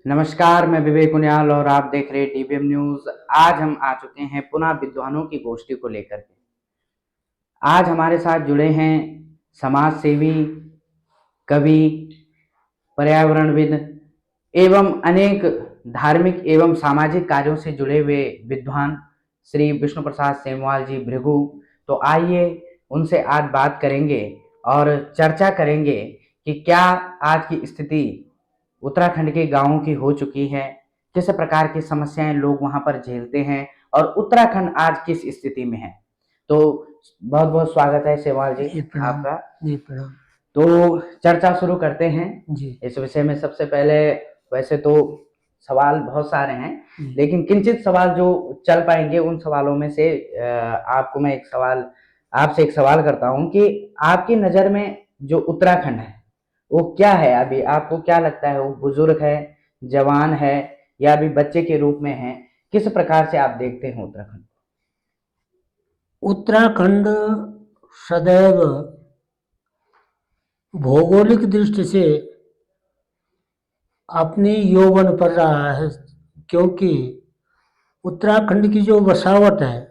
नमस्कार, मैं विवेक उनियाल और आप देख रहे हैं डीबीएम न्यूज़। आज हम आ चुके हैं पुनः विद्वानों की गोष्ठी को लेकर के। आज हमारे साथ जुड़े हैं समाज सेवी, कवि, पर्यावरणविद एवं अनेक धार्मिक एवं सामाजिक कार्यों से जुड़े हुए विद्वान श्री विष्णु प्रसाद सेमवाल जी भृगु। तो आइए उनसे आज बात करेंगे और चर्चा करेंगे कि क्या आज की स्थिति उत्तराखंड के गांवों की हो चुकी है, किस प्रकार की समस्याएं लोग वहां पर झेलते हैं और उत्तराखंड आज किस स्थिति में है। तो बहुत बहुत स्वागत है सेमवाल जी जी प्रणाम। आपका। जी प्रणाम। तो चर्चा शुरू करते हैं जी इस विषय में। सबसे पहले वैसे तो सवाल बहुत सारे हैं, जी लेकिन किंचित सवाल जो चल पाएंगे उन सवालों में से आपको मैं आपसे एक सवाल करता हूं कि आपकी नज़र में जो उत्तराखंड है वो क्या है। अभी आपको क्या लगता है, वो बुजुर्ग है, जवान है या अभी बच्चे के रूप में है? किस प्रकार से आप देखते हैं उत्तराखंड? उत्तराखंड सदैव भौगोलिक दृष्टि से अपनी यौवन पर रहा है, क्योंकि उत्तराखंड की जो बसावट है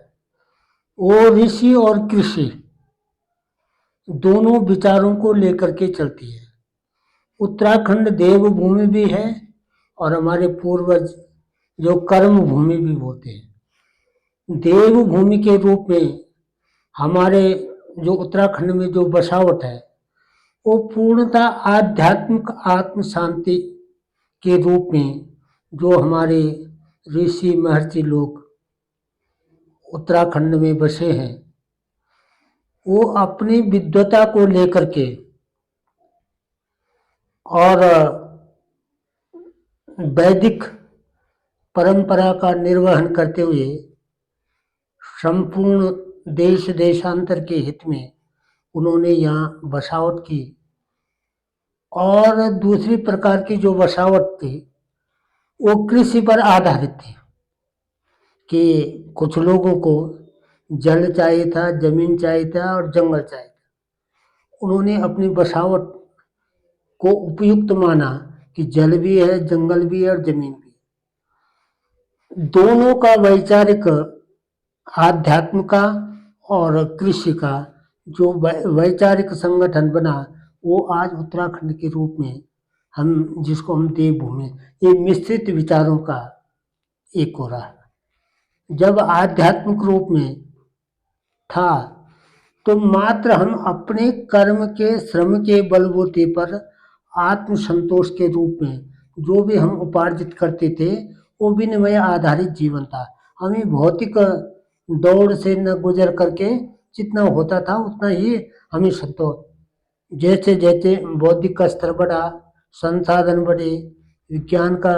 वो ऋषि और कृषि दोनों विचारों को लेकर के चलती है। उत्तराखंड देवभूमि भी है और हमारे पूर्वज जो कर्म भूमि भी बोलते हैं। देवभूमि के रूप में हमारे जो उत्तराखंड में जो बसावट है वो पूर्णतः आध्यात्मिक आत्म शांति के रूप में जो हमारे ऋषि महर्षि लोग उत्तराखंड में बसे हैं वो अपनी विद्वता को लेकर के और वैदिक परंपरा का निर्वहन करते हुए संपूर्ण देश देशांतर के हित में उन्होंने यहाँ बसावट की। और दूसरी प्रकार की जो बसावट थी वो कृषि पर आधारित थी कि कुछ लोगों को जल चाहिए था, जमीन चाहिए था और जंगल चाहिए था। उन्होंने अपनी बसावट को उपयुक्त माना कि जल भी है, जंगल भी है और जमीन भी है। दोनों का वैचारिक आध्यात्म का और कृषि का जो वैचारिक संगठन बना वो आज उत्तराखंड के रूप में हम जिसको हम देवभूमि, ये मिश्रित विचारों का एक हो रहा है। जब आध्यात्मिक रूप में था तो मात्र हम अपने कर्म के श्रम के बलबूते पर आत्म संतोष के रूप में जो भी हम उपार्जित करते थे वो विनिमय आधारित जीवन था। हमें भौतिक दौड़ से न गुजर करके जितना होता था उतना ही हमें संतोष। जैसे जैसे बौद्धिक का स्तर बढ़ा, संसाधन बढ़े, विज्ञान का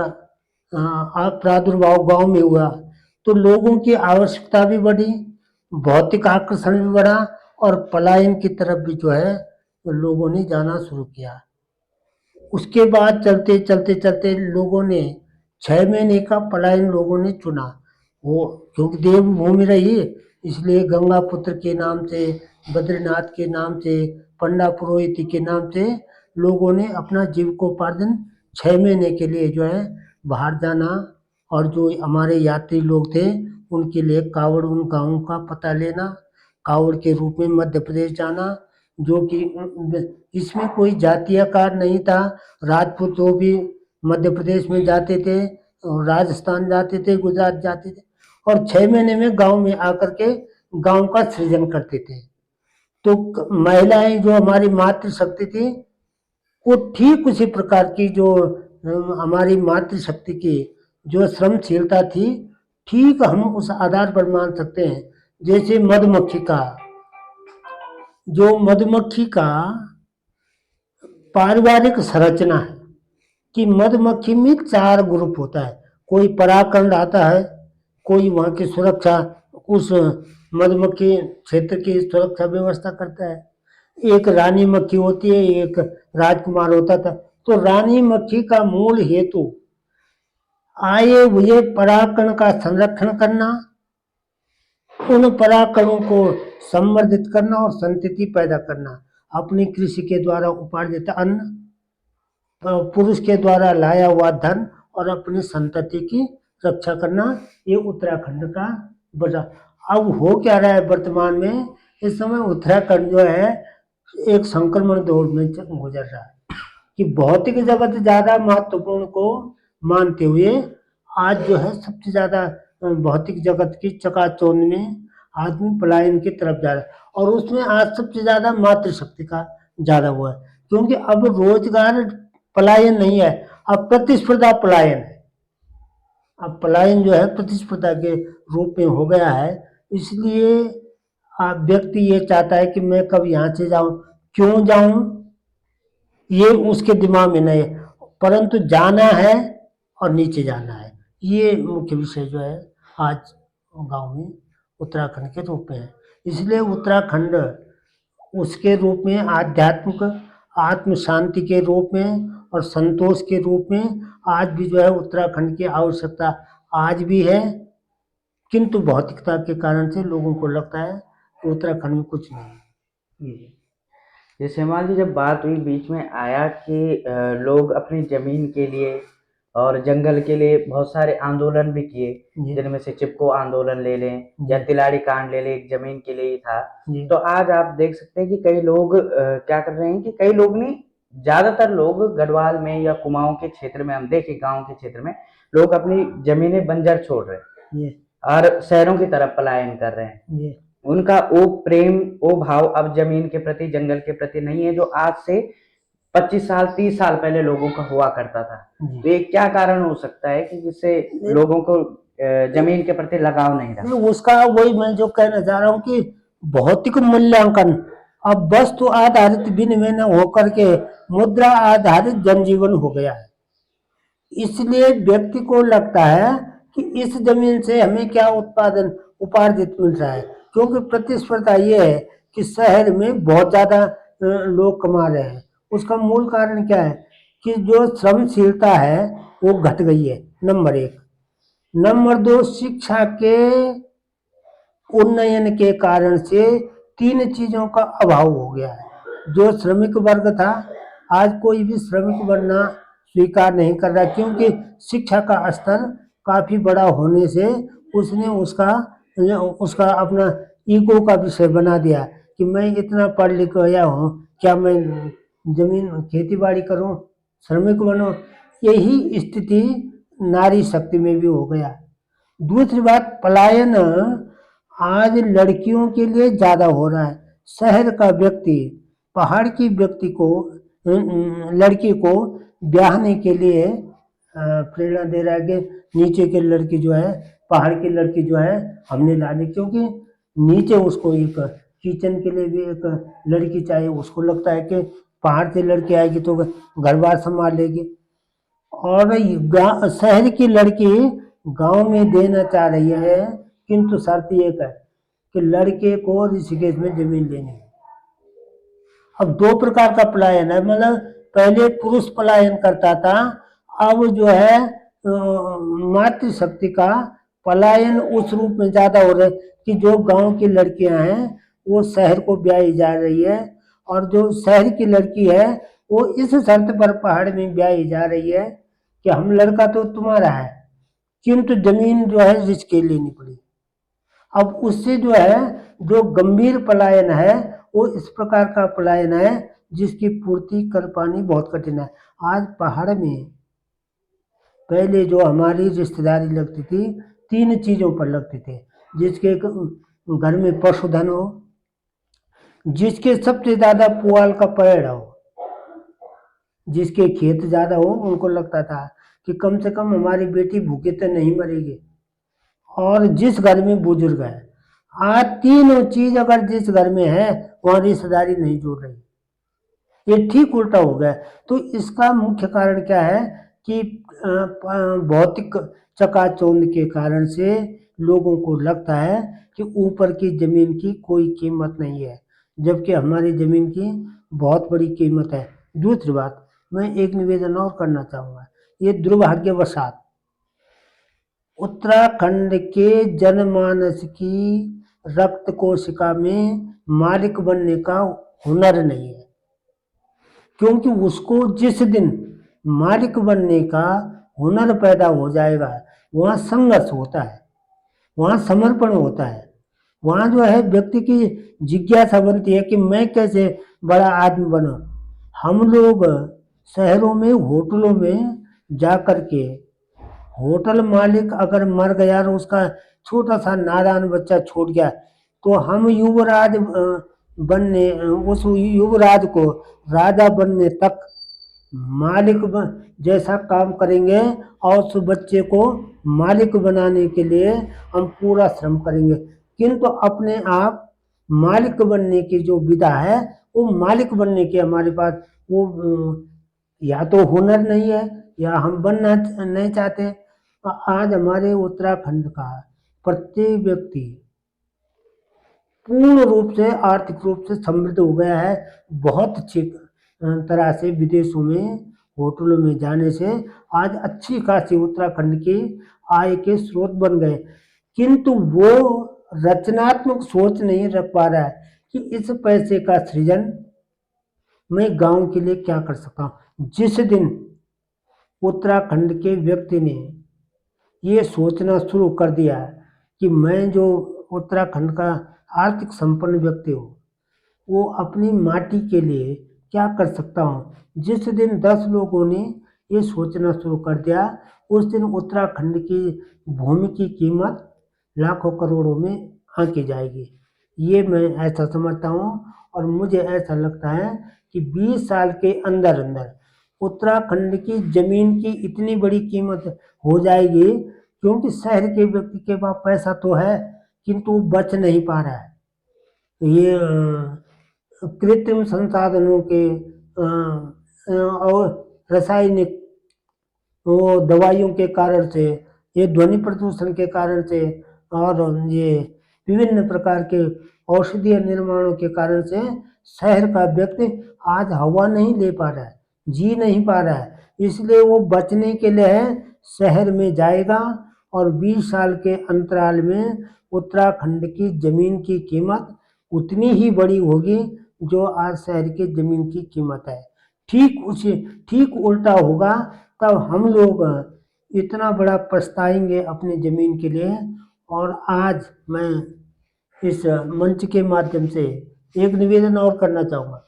प्रादुर्भाव गांव में हुआ तो लोगों की आवश्यकता भी बढ़ी, भौतिक आकर्षण भी बढ़ा और पलायन की तरफ भी जो है लोगों ने जाना शुरू किया। उसके बाद चलते चलते चलते लोगों ने 6 महीने का पलायन लोगों ने चुना। वो क्योंकि देवभूमि रही इसलिए गंगा पुत्र के नाम से, बद्रीनाथ के नाम से, पंडा पुरोहित के नाम से लोगों ने अपना जीविकोपार्जन 6 महीने के लिए जो है बाहर जाना। और जो हमारे यात्री लोग थे उनके लिए कावड़, उन गाँवों का पता लेना, कावड़ के रूप में मध्य प्रदेश जाना, जो कि इसमें कोई जातीय कार्ड नहीं था। राजपूत जो भी मध्य प्रदेश में जाते थे, राजस्थान जाते थे, गुजरात जाते थे और 6 महीने में गांव में आकर के गांव का सृजन करते थे। तो महिलाएं जो हमारी मातृशक्ति थी वो ठीक उसी प्रकार की जो हमारी मातृशक्ति की जो श्रमशीलता थी, ठीक हम उस आधार पर मान सकते हैं। जैसे मधुमक्खी का पारिवारिक संरचना है कि मधुमक्खी में 4 ग्रुप होता है। कोई परागकण आता है, कोई वहाँ की सुरक्षा, उस मधुमक्खी क्षेत्र की सुरक्षा व्यवस्था करता है। एक रानी मक्खी होती है, एक राजकुमार होता था। तो रानी मक्खी का मूल हेतु आए हुए परागकण का संरक्षण करना, उन परागकणों को संवर्धित करना और संतति पैदा करना, अपनी कृषि के द्वारा उपार्जित अन्न, पुरुष के द्वारा लाया हुआ धन और अपनी संतति की रक्षा करना, ये उत्तराखंड का बचा। अब हो क्या रहा है वर्तमान में, इस समय उत्तराखंड जो है एक संक्रमण दौर में गुजर रहा है कि भौतिक जगत ज्यादा महत्वपूर्ण को मानते हुए आज जो है सबसे ज्यादा भौतिक जगत की चकाचौंध में आदमी पलायन की तरफ जा रहा है, और उसमें आज सबसे ज्यादा मातृशक्ति का ज्यादा हुआ है, क्योंकि अब रोजगार पलायन नहीं है, अब प्रतिस्पर्धा पलायन है। अब पलायन जो है प्रतिस्पर्धा के रूप में हो गया है, इसलिए व्यक्ति ये चाहता है कि मैं कब यहाँ से जाऊं, क्यों जाऊं, ये उसके दिमाग में नहीं है, परंतु जाना है और नीचे जाना है। ये मुख्य विषय जो है आज गांव में उत्तराखंड के रूप में है। इसलिए उत्तराखंड उसके रूप में आध्यात्मिक आत्म शांति के रूप में और संतोष के रूप में आज भी जो है उत्तराखंड की आवश्यकता आज भी है, किंतु भौतिकता के कारण से लोगों को लगता है कि उत्तराखंड में कुछ नहीं है। ये जैसे मान लीजिए जब बात हुई बीच में आया कि लोग अपनी जमीन के लिए और जंगल के लिए बहुत सारे आंदोलन भी किए, जी जिनमें से चिपको आंदोलन ले लें या जी तिलारी कांड ले लें, एक जमीन के लिए ही था। जी तो आज आप देख सकते हैं कि कई लोग क्या कर रहे हैं कि कई लोग नहीं, ज्यादातर लोग गढ़वाल में या कुमाऊं के क्षेत्र में हम देखें, गांव के क्षेत्र में लोग अपनी जमीनें बंजर छोड़ रहे हैं ये और शहरों की तरफ पलायन कर रहे हैं। ये उनका वो प्रेम, वो भाव अब जमीन के प्रति, जंगल के प्रति नहीं है, जो आज से 25 साल 30 साल पहले लोगों का हुआ करता था। जी तो ये क्या कारण हो सकता है कि जिससे लोगों को जमीन के प्रति लगाव नहीं रहा? नहीं, उसका वही मैं जो कहना चाह रहा हूँ कि भौतिक मूल्यांकन अब वस्तु आधारित विनिमय न होकर के मुद्रा आधारित जनजीवन हो गया है। इसलिए व्यक्ति को लगता है कि इस जमीन से हमें क्या उत्पादन उपार्जित मिल रहा है, क्योंकि प्रतिस्पर्धा ये है कि शहर में बहुत ज्यादा लोग कमा रहे हैं। उसका मूल कारण क्या है कि जो श्रमशीलता है वो घट गई है, नंबर एक। नंबर दो, शिक्षा के उन्नयन के कारण से तीन चीजों का अभाव हो गया है। जो श्रमिक वर्ग था, आज कोई भी श्रमिक बनना स्वीकार नहीं कर रहा, क्योंकि शिक्षा का स्तर काफी बड़ा होने से उसने उसका उसका अपना ईगो का विषय बना दिया कि मैं इतना पढ़ लिख गया हूँ, क्या मैं जमीन खेती बाड़ी करूँ, श्रमिक बनूं। यही स्थिति नारी शक्ति में भी हो गया। दूसरी बात, पलायन आज लड़कियों के लिए ज्यादा हो रहा है। शहर का व्यक्ति पहाड़ की व्यक्ति को लड़की को ब्याहने के लिए प्रेरणा दे रहा है कि नीचे के लड़की जो है, पहाड़ की लड़की जो है हमने लानी, क्योंकि नीचे उसको एक किचन के लिए भी एक लड़की चाहिए। उसको लगता है कि पहाड़ से लड़की आएगी तो घर बार संभाल लेगी, और शहर की लड़की गांव में देना चाह रही है, किंतु शर्त एक है कि लड़के को ऋषिकेश में जमीन लेनी है। अब दो प्रकार का पलायन है, मतलब पहले पुरुष पलायन करता था, अब जो है मातृशक्ति का पलायन उस रूप में ज्यादा हो रहा है कि जो गांव की लड़कियां हैं वो शहर को ब्याही जा रही है, और जो शहर की लड़की है वो इस शर्त पर पहाड़ में ब्याही जा रही है कि हम लड़का तो तुम्हारा है, किंतु जमीन जो है जिसके लेनी पड़ी। अब उससे जो है जो गंभीर पलायन है वो इस प्रकार का पलायन है जिसकी पूर्ति कर पानी बहुत कठिन है। आज पहाड़ में पहले जो हमारी रिश्तेदारी लगती थी, तीन चीजों पर लगते थे, जिसके घर में पशुधन हो, जिसके सबसे ज्यादा पुआल का पेड़ हो, जिसके खेत ज्यादा हो, उनको लगता था कि कम से कम हमारी बेटी भूखे तो नहीं मरेगी, और जिस घर में बुजुर्ग है। आज तीनों चीज अगर जिस घर में है वहां रिश्तेदारी नहीं जोड़ रही, ये ठीक उल्टा हो गया। तो इसका मुख्य कारण क्या है कि भौतिक चकाचौंध के कारण से लोगों को लगता है कि ऊपर की जमीन की कोई कीमत नहीं है, जबकि हमारी जमीन की बहुत बड़ी कीमत है। दूसरी बात, मैं एक निवेदन और करना चाहूँगा, ये दुर्भाग्यवशात उत्तराखंड के जनमानस की रक्त कोशिका में मालिक बनने का हुनर नहीं है, क्योंकि उसको जिस दिन मालिक बनने का हुनर पैदा हो जाएगा, वहाँ संघर्ष होता है, वहाँ समर्पण होता है, वहाँ जो है व्यक्ति की जिज्ञासा बनती है कि मैं कैसे बड़ा आदमी बनूं। हम लोग शहरों में होटलों में जा कर के, होटल मालिक अगर मर गया और उसका छोटा सा नादान बच्चा छूट गया, तो हम युवराज बनने, उस युवराज को राजा बनने तक मालिक जैसा काम करेंगे और उस बच्चे को मालिक बनाने के लिए हम पूरा श्रम करेंगे। किंतु अपने आप मालिक बनने की जो विधा है, वो मालिक बनने के हमारे पास वो या तो हुनर नहीं है या हम बनना नहीं चाहते। आज हमारे उत्तराखंड का प्रत्येक व्यक्ति पूर्ण रूप से आर्थिक रूप से समृद्ध हो गया है। बहुत अच्छी तरह से विदेशों में होटलों में जाने से आज अच्छी खासी उत्तराखंड की आय के स्रोत बन गए, किंतु वो रचनात्मक सोच नहीं रख पा रहा है कि इस पैसे का सृजन मैं गांव के लिए क्या कर सकता हूँ। जिस दिन उत्तराखंड के व्यक्ति ने ये सोचना शुरू कर दिया कि मैं जो उत्तराखंड का आर्थिक संपन्न व्यक्ति हूँ, वो अपनी माटी के लिए क्या कर सकता हूँ, जिस दिन 10 लोगों ने ये सोचना शुरू कर दिया, उस दिन उत्तराखंड की भूमि की कीमत लाखों करोड़ों में आंकी जाएगी। ये मैं ऐसा समझता हूँ और मुझे ऐसा लगता है कि 20 साल के अंदर अंदर उत्तराखंड की जमीन की इतनी बड़ी कीमत हो जाएगी, क्योंकि शहर के व्यक्ति के पास पैसा तो है किंतु वो बच नहीं पा रहा है। ये कृत्रिम संसाधनों के और रासायनिक वो दवाइयों के कारण से, ये ध्वनि प्रदूषण के कारण से और ये विभिन्न प्रकार के औषधीय निर्माणों के कारण से शहर का व्यक्ति आज हवा नहीं ले पा रहा है, जी नहीं पा रहा है। इसलिए वो बचने के लिए शहर में जाएगा और 20 साल के अंतराल में उत्तराखंड की जमीन की कीमत उतनी ही बड़ी होगी जो आज शहर की जमीन की कीमत है। ठीक उल्टा होगा, तब हम लोग इतना बड़ा पछताएंगे अपनी जमीन के लिए। और आज मैं इस मंच के माध्यम से एक निवेदन और करना चाहूँगा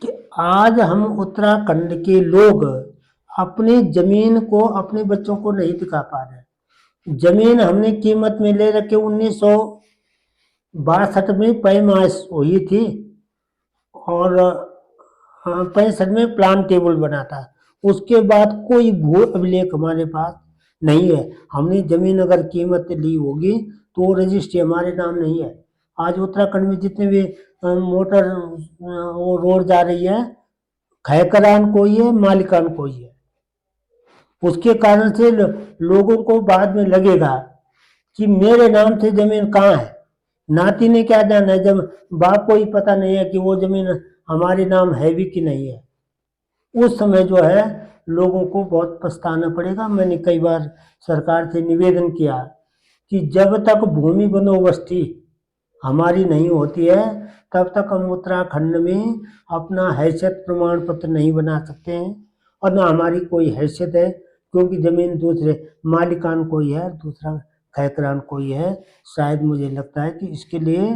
कि आज हम उत्तराखंड के लोग अपनी जमीन को अपने बच्चों को नहीं दिखा पा रहे। जमीन हमने कीमत में ले रखे 1962 में पैमाइश हुई थी और 65 में प्लान टेबल बना था। उसके बाद कोई भू अभिलेख हमारे पास नहीं है। हमने जमीन अगर कीमत ली होगी तो वो रजिस्ट्री हमारे नाम नहीं है। आज उत्तराखंड में जितने भी मोटर वो रोड जा रही है, खैकरान कोई है, मालिकान कोई है। उसके कारण से लोगों को बाद में लगेगा कि मेरे नाम से जमीन कहाँ है। नाती ने क्या जाना है, जब बाप को ही पता नहीं है कि वो जमीन हमारे नाम है भी कि नहीं है। उस समय जो है लोगों को बहुत पछताना पड़ेगा। मैंने कई बार सरकार से निवेदन किया कि जब तक भूमि बंदोबस्ती हमारी नहीं होती है, तब तक हम उत्तराखंड में अपना हैसियत प्रमाण पत्र नहीं बना सकते हैं और ना हमारी कोई हैसियत है, क्योंकि जमीन दूसरे मालिकान कोई है, दूसरा खैकरान कोई है। शायद मुझे लगता है कि इसके लिए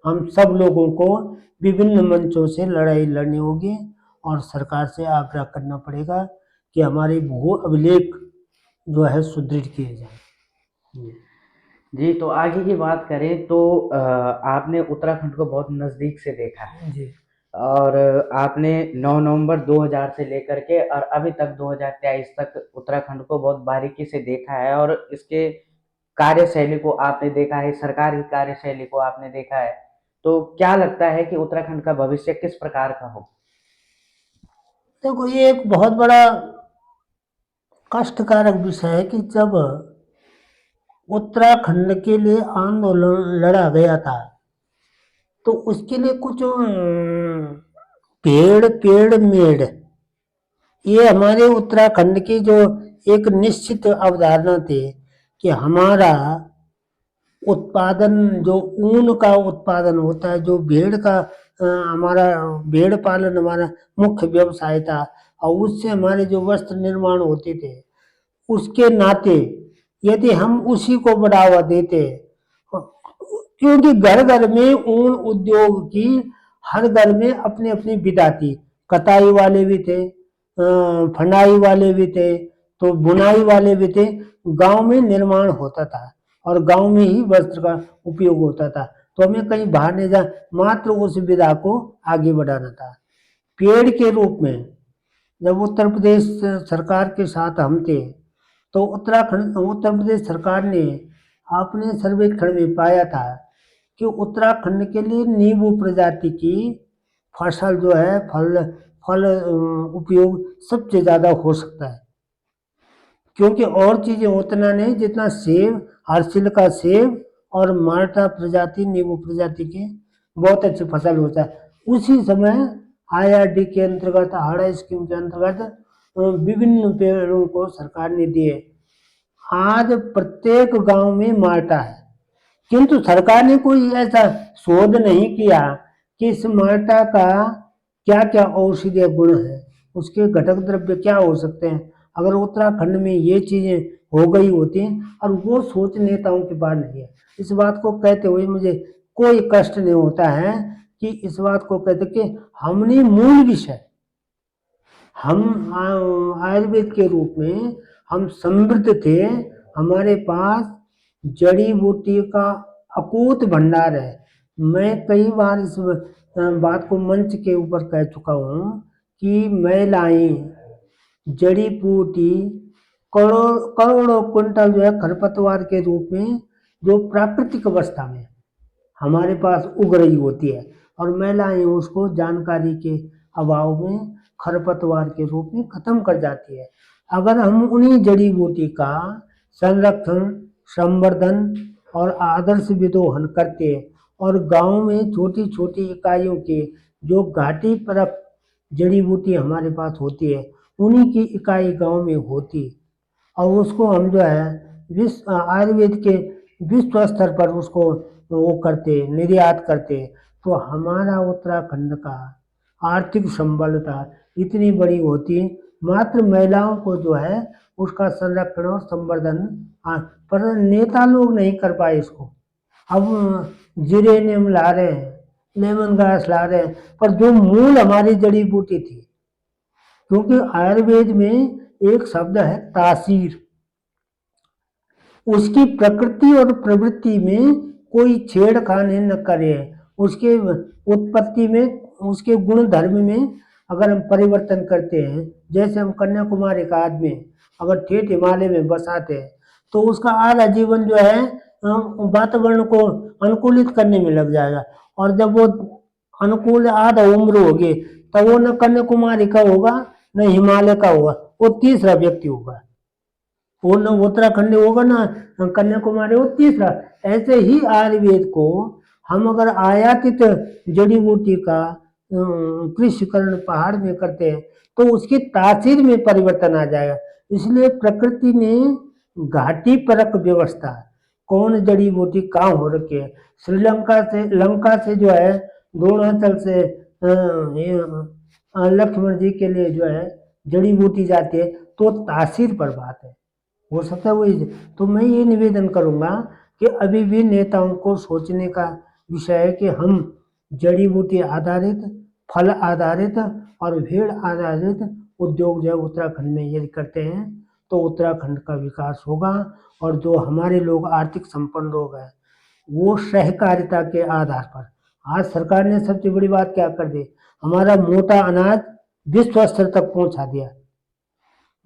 हम सब लोगों को विभिन्न मंचों से लड़ाई लड़नी होगी और सरकार से आग्रह करना पड़ेगा कि हमारे भू अभिलेख जो है सुदृढ़ किए जाए। जी, तो आगे की बात करें तो आपने उत्तराखंड को बहुत नज़दीक से देखा है जी और आपने 9 नवंबर 2000 से लेकर के और अभी तक 2023 तक उत्तराखंड को बहुत बारीकी से देखा है और इसके कार्यशैली को आपने देखा है, सरकार की कार्यशैली को आपने देखा है। तो क्या लगता है कि उत्तराखंड का भविष्य किस प्रकार का हो? देखो, ये एक बहुत बड़ा कष्टकारक विषय है कि जब उत्तराखंड के लिए आंदोलन लड़ा गया था, तो उसके लिए कुछ पेड़ पेड़ मेड़, ये हमारे उत्तराखंड की जो एक निश्चित अवधारणा थी कि हमारा उत्पादन, जो ऊन का उत्पादन होता है, जो भेड़ का हमारा भेड़ पालन हमारा मुख्य व्यवसाय था और उससे हमारे जो वस्त्र निर्माण होते थे, उसके नाते यदि हम उसी को बढ़ावा देते, क्योंकि घर घर में ऊन उद्योग की, हर घर में अपनी अपनी विधा थी। कताई वाले भी थे, फनाई वाले भी थे, तो बुनाई वाले भी थे। गांव में निर्माण होता था और गांव में ही वस्त्र का उपयोग होता था, तो हमें कहीं बाहर नहीं जा, मात्र उस विधा को आगे बढ़ाना था। पेड़ के रूप में जब उत्तर प्रदेश सरकार के साथ हम थे, तो उत्तर प्रदेश सरकार ने अपने सर्वेक्षण में पाया था कि उत्तराखंड के लिए नींबू प्रजाति की फसल जो है, फल फल उपयोग सबसे ज्यादा हो सकता है, क्योंकि और चीजें उतना नहीं जितना सेब, हरसिल का सेब और माल्टा प्रजाति, नींबू प्रजाति के बहुत अच्छी फसल होता है। उसी समय IRD के अंतर्गत, हाड़ा स्कीम के अंतर्गत विभिन्न पेड़ों को सरकार ने दिए। आज प्रत्येक गांव में माल्टा है, किंतु सरकार ने कोई ऐसा शोध नहीं किया कि इस माल्टा का क्या क्या औषधीय गुण है, उसके घटक द्रव्य क्या हो सकते हैं। अगर उत्तराखंड में ये चीजें हो गई होती, और वो सोच नेताओं के पास नहीं है। इस बात को कहते हुए मुझे कोई कष्ट नहीं होता है कि इस बात को कहते कि हमने मूल विषय, हम आयुर्वेद के रूप में हम समृद्ध थे। हमारे पास जड़ी बूटी का अकूत भंडार है। मैं कई बार इस बात को मंच के ऊपर कह चुका हूँ कि महिलाएं जड़ी बूटी करोड़ों क्विंटल जो है खरपतवार के रूप में, जो प्राकृतिक अवस्था में हमारे पास उग रही होती है, और महिलाएं उसको जानकारी के अभाव में खरपतवार के रूप में खत्म कर जाती है। अगर हम उन्हीं जड़ी बूटी का संरक्षण, संवर्धन और आदर्श विदोहन करते, और गांव में छोटी छोटी इकाइयों के जो घाटी परक जड़ी बूटी हमारे पास होती है, उन्हीं की इकाई गांव में होती, और उसको हम जो है आयुर्वेद के विश्व स्तर पर उसको वो करते, निर्यात करते, तो हमारा उत्तराखंड का आर्थिक संबलता इतनी बड़ी होती। मात्र महिलाओं को जो है उसका संरक्षण और संवर्धन, पर नेता लोग नहीं कर पाए इसको। अब जिरेनियम ला रहे हैं, लेमन ग्रास ला रहे हैं, पर जो मूल हमारी जड़ी बूटी थी, क्योंकि आयुर्वेद में एक शब्द है तासीर, उसकी प्रकृति और प्रवृत्ति में कोई छेड़खानी न करे, उसके उत्पत्ति में, उसके गुण धर्म में अगर हम परिवर्तन करते हैं, जैसे हम कन्याकुमारी का आदमी अगर ठेठ हिमालय में बसाते हैं, तो उसका आधा जीवन जो है वातावरण को अनुकूलित करने में लग जाएगा, और जब वो अनुकूल आधा उम्र होगी, तो वो न कन्याकुमारी का होगा न हिमालय का होगा, वो तीसरा व्यक्ति होगा, वो न उत्तराखंड होगा ना कन्याकुमारी, वो तीसरा। ऐसे ही आयुर्वेद को हम अगर आयातित जड़ी बूटी का कृषिकरण पहाड़ में करते हैं, तो उसकी तासीर में परिवर्तन आ जाएगा। इसलिए प्रकृति में घाटी परक व्यवस्था, कौन जड़ी बूटी कहाँ हो रखी है। श्रीलंका से, लंका से जो है द्रोणाचल से लक्ष्मण जी के लिए जो है जड़ी बूटी जाती है, तो तासीर पर बात है, हो सकता है वही। तो मैं ये निवेदन करूंगा कि अभी भी नेताओं को सोचने का विषय है कि हम जड़ी बूटी आधारित, फल आधारित और भेड़ आधारित उद्योग जो है उत्तराखंड में यदि करते हैं, तो उत्तराखंड का विकास होगा। और जो हमारे लोग आर्थिक संपन्न लोग हैं, वो सहकारिता के आधार पर, आज सरकार ने सबसे बड़ी बात क्या कर दी, हमारा मोटा अनाज विश्व स्तर तक पहुंचा दिया।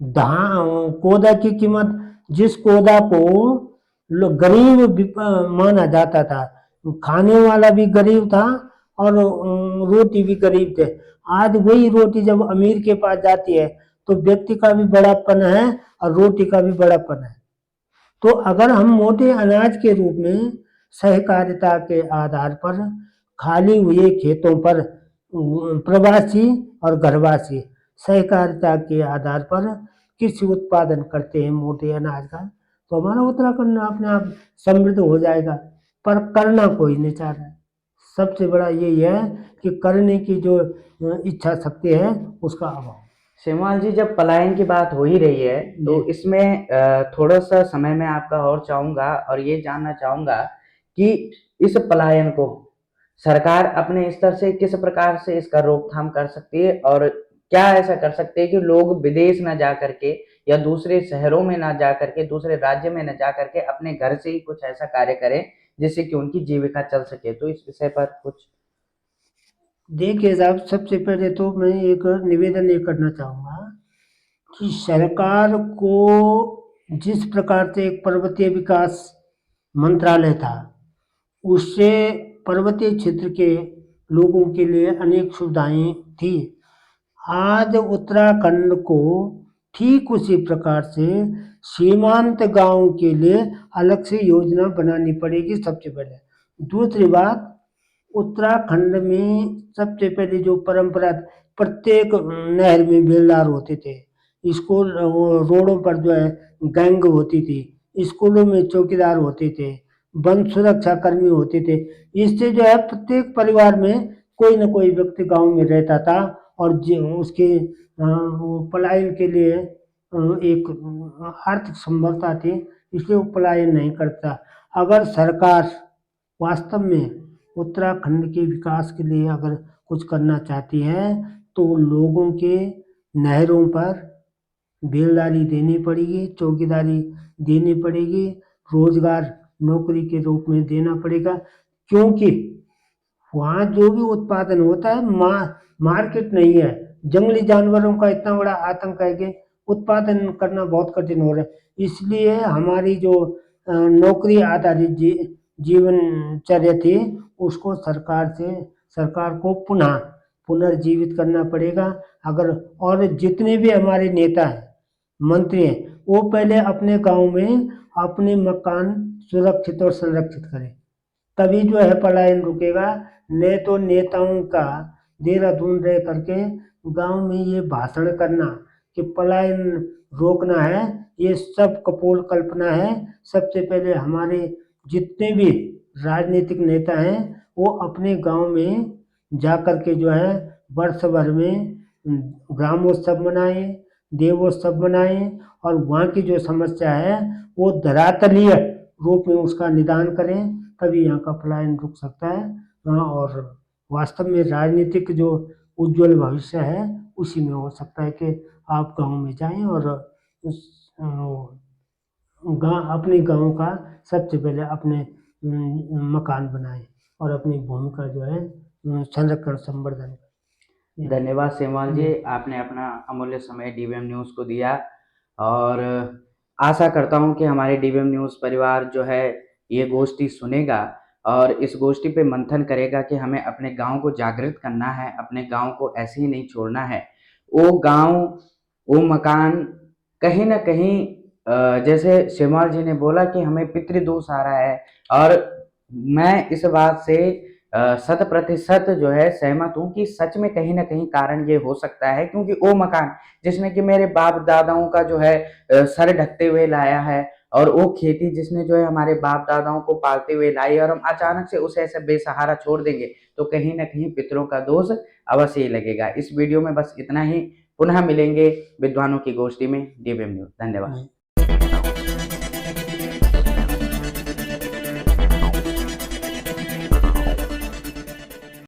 धान कोदा की कीमत, जिस कोदा को गरीब माना जाता था, खाने वाला भी गरीब था और रोटी भी गरीब थे, आज वही रोटी जब अमीर के पास जाती है, तो व्यक्ति का भी बड़ापन है और रोटी का भी बड़ापन है। तो अगर हम मोटे अनाज के रूप में सहकारिता के आधार पर खाली हुए खेतों पर प्रवासी और घरवासी सहकारिता के आधार पर कृषि उत्पादन करते हैं मोटे अनाज का, तो हमारा उत्तराखंड अपने आप समृद्ध हो जाएगा। पर करना कोई नहीं चाह रहा है। सबसे बड़ा यही है कि करने की जो इच्छा शक्ति है उसका अभाव। शिवमाल जी, जब पलायन की बात हो ही रही है तो जी इसमें थोड़ा सा समय मैं आपका और चाहूंगा और ये जानना चाहूंगा कि इस पलायन को सरकार अपने स्तर से किस प्रकार से इसका रोकथाम कर सकती है और क्या ऐसा कर सकते हैं कि लोग विदेश ना जा करके या दूसरे शहरों में ना जा करके, दूसरे राज्य में ना जा करके अपने घर से ही कुछ ऐसा कार्य करें जिससे कि उनकी जीविका चल सके। तो इस विषय पर कुछ। देखिए साहब, सबसे पहले तो मैं एक निवेदन ये करना चाहूँगा कि सरकार को जिस प्रकार से एक पर्वतीय विकास मंत्रालय था, उससे पर्वतीय क्षेत्र के लोगों के लिए अनेक सुविधाएं थी। आज उत्तराखंड को ठीक उसी प्रकार से सीमांत गांव के लिए अलग से योजना बनानी पड़ेगी सबसे पहले। दूसरी बात, उत्तराखंड में सबसे पहले जो परंपरा, प्रत्येक नहर में बेलदार होते थे, स्कूल वो रोडों पर जो है गैंग होती थी, स्कूलों में चौकीदार होते थे, वन सुरक्षा कर्मी होते थे। इससे जो है प्रत्येक परिवार में कोई न कोई व्यक्ति गांव में रहता था और उसके वो पलायन के लिए एक आर्थिक संभवता थी, इसलिए वो पलायन नहीं करता। अगर सरकार वास्तव में उत्तराखंड के विकास के लिए अगर कुछ करना चाहती है तो लोगों के नहरों पर बेलदारी देनी पड़ेगी, चौकीदारी देनी पड़ेगी, रोजगार नौकरी के रूप में देना पड़ेगा। क्योंकि वहाँ जो भी उत्पादन होता है, मार्केट नहीं है। जंगली जानवरों का इतना बड़ा आतंक है कि उत्पादन करना बहुत कठिन हो रहा है। इसलिए हमारी जो नौकरी आधारित जीवनचर्या थी, उसको सरकार को पुनः पुनर्जीवित करना पड़ेगा। अगर और जितने भी हमारे नेता हैं, मंत्री हैं, वो पहले अपने गांव में अपने मकान सुरक्षित और संरक्षित करें, तभी जो है पलायन रुकेगा। नहीं तो नेताओं का देहरादून रह करके गांव में ये भाषण करना कि पलायन रोकना है, ये सब कपोल कल्पना है। सबसे पहले हमारे जितने भी राजनीतिक नेता हैं, वो अपने गांव में जा करके जो है वर्ष भर में ग्रामोत्सव मनाएं, देवोत्सव मनाएं और वहाँ की जो समस्या है वो धरातलीय रूप में उसका निदान करें, तभी यहाँ का पलायन रुक सकता है। और वास्तव में राजनीतिक जो उज्जवल भविष्य है, उसी में हो सकता है कि आप गांव में जाएं और उस अपने गांव का सबसे पहले अपने मकान बनाएं और अपनी भूमि का जो है संरक्षण संवर्धन करें। धन्यवाद शिवमाल जी, आपने अपना अमूल्य समय डीवीएम न्यूज़ को दिया और आशा करता हूं कि हमारे डीवीएम न्यूज़ परिवार जो है ये गोष्ठी सुनेगा और इस गोष्ठी पे मंथन करेगा कि हमें अपने गांव को जागृत करना है, अपने गांव को ऐसे ही नहीं छोड़ना है। वो गांव, वो मकान कहीं ना कहीं जैसे शिवमाल जी ने बोला कि हमें पितृदोष आ रहा है और मैं इस बात से 100% जो है सहमत हूँ कि सच में कहीं न कहीं कारण ये हो सकता है, क्योंकि वो मकान जिसने कि मेरे बाप-दादाओं का जो है सर ढकते हुए लाया है और वो खेती जिसने जो है हमारे बाप-दादाओं को पालते हुए लाई और हम अचानक से उसे ऐसे बेसहारा छोड़ देंगे, तो कहीं न कहीं पितरों का दोष अवश्य ही लगेगा। इस वीडियो में बस इतना ही, पुनः मिलेंगे विद्वानों की गोष्ठी में। DVM news. धन्यवाद।